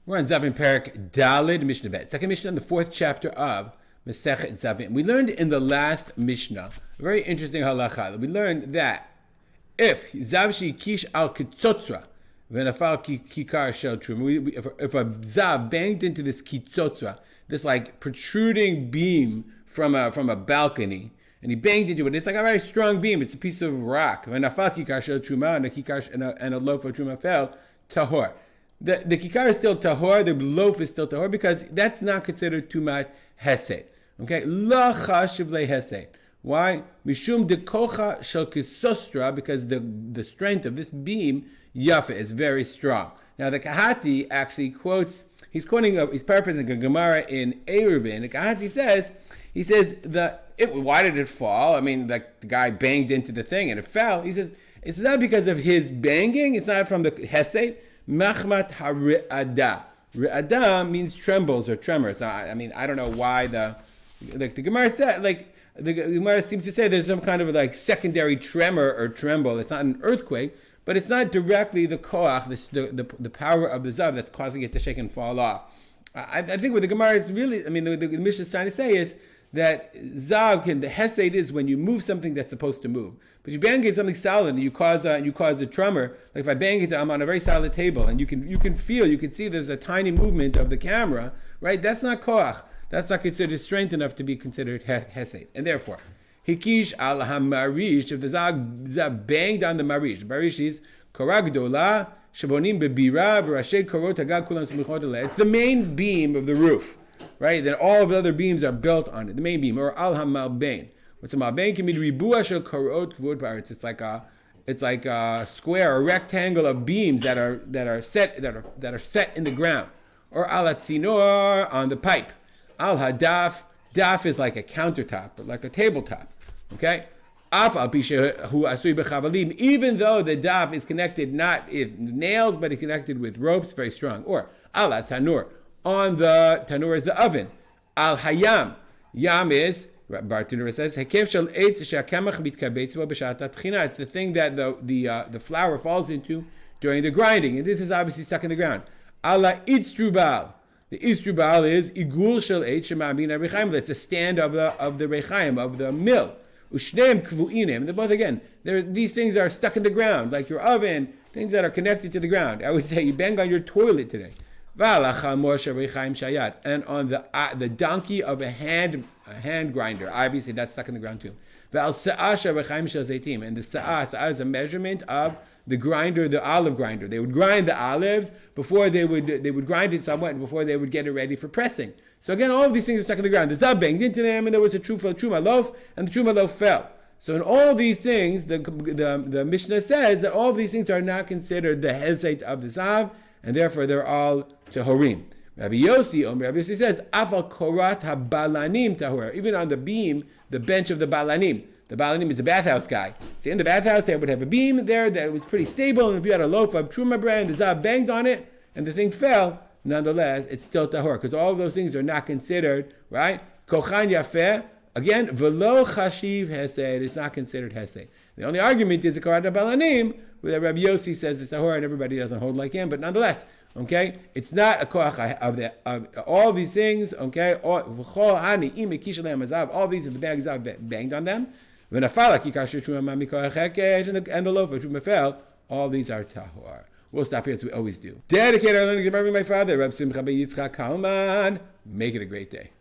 We're on Zavim Parak Dalid Mishnah Bet. Second Mishnah in the fourth chapter of Masechet Zavim. We learned in the last Mishnah, a very interesting halacha. We learned that if Zavshi Kish al Kitzotzra, Venafal Kikar Shel Trum, if a Zav banged into this Kitzotzra, this like protruding beam from a balcony, and he banged into it, it's like a very strong beam, it's a piece of rock. Venafal Kikar Shel Truma, and a loaf of Truma fell, Tahor. The kikar is still tahor, the loaf is still tahor, because that's not considered tumat hesed. Okay? La chashiv le hesed. Why? Mishum de kocha shel kisostra, because the strength of this beam, yafa, is very strong. Now the Kahati actually quotes, he's paraphrasing a Gemara in Eruvin. The Kahati says, why did it fall? I mean, like the guy banged into the thing and it fell. He says, it's not because of his banging, it's not from the hesed. Machmat ha-ri'ada. Ri'ada means trembles or tremors. Now, I mean, I don't know why the Gemara said, the Gemara seems to say there's some kind of like secondary tremor or tremble. It's not an earthquake, but it's not directly the koach, the power of the zav that's causing it to shake and fall off. I think what the Gemara is really, the Mishnah is trying to say is that zav the hesed is when you move something that's supposed to move. But you bang it something solid and you cause a tremor. Like if I bang it, I'm on a very solid table, and you can see there's a tiny movement of the camera, right? That's not koach. That's not considered strength enough to be considered hesed. And therefore, hikish al hamarish, if the zav banged on the marish. The marish is korah gdola shabonim bebira v'rashei korot hagag kulam smichot aleh. It's the main beam of the roof, right? Then all of the other beams are built on it. The main beam, or al hamalbein. What's a malbein? Can be ribua shel korot kvod ba'aretz. It's like a square, a rectangle of beams that are set in the ground, or al hatzinor, on the pipe. Al hadaf. Daf is like a countertop, but like a tabletop. Okay. Even though the daf is connected not with nails, but it's connected with ropes, very strong. Or al tanur. On the tanur is the oven. Al hayam. Yam is, Bartunur says, it's the thing that the flour falls into during the grinding. And this is obviously stuck in the ground. Ala itztrubal. The istrubal is igul shel eitz shema'abin rechaim. It's a stand of the rechaim, of the mill. Ushneim kvu'inim. And they're both, again, these things are stuck in the ground, like your oven, things that are connected to the ground. I would say you bang on your toilet today. And on the donkey of a hand grinder, obviously that's stuck in the ground too. And the sa'ah is a measurement of the grinder, the olive grinder. They would grind the olives before they would grind it somewhat before they would get it ready for pressing. So again, all of these things are stuck in the ground. The zav banged into them, and there was a truma loaf, and the truma loaf fell. So in all these things, the Mishnah says that all of these things are not considered the hesed of the zav, and therefore they're all tehorim. Rabbi Yossi says, Afal korat ha-balanim tahor. Even on the beam, the bench of the balanim. The balanim is the bathhouse guy. See, in the bathhouse, they would have a beam there that was pretty stable, and if you had a loaf of truma bread, the zav banged on it, and the thing fell, nonetheless, it's still tahor, because all of those things are not considered, right? Kochan yafeh, again, velo chashiv hesed, it's not considered hesed. The only argument is the korat ha-balanim, where Rabbi Yossi says it's tahor, and everybody doesn't hold like him, but nonetheless, okay, it's not a koach of all these things. Okay, all these are the bags I've banged on them. And the loaf of truma fell. All these are tahor. We'll stop here as we always do. Dedicate our learning to my father, Reb Simcha ben Yitzchak Kalman. Make it a great day.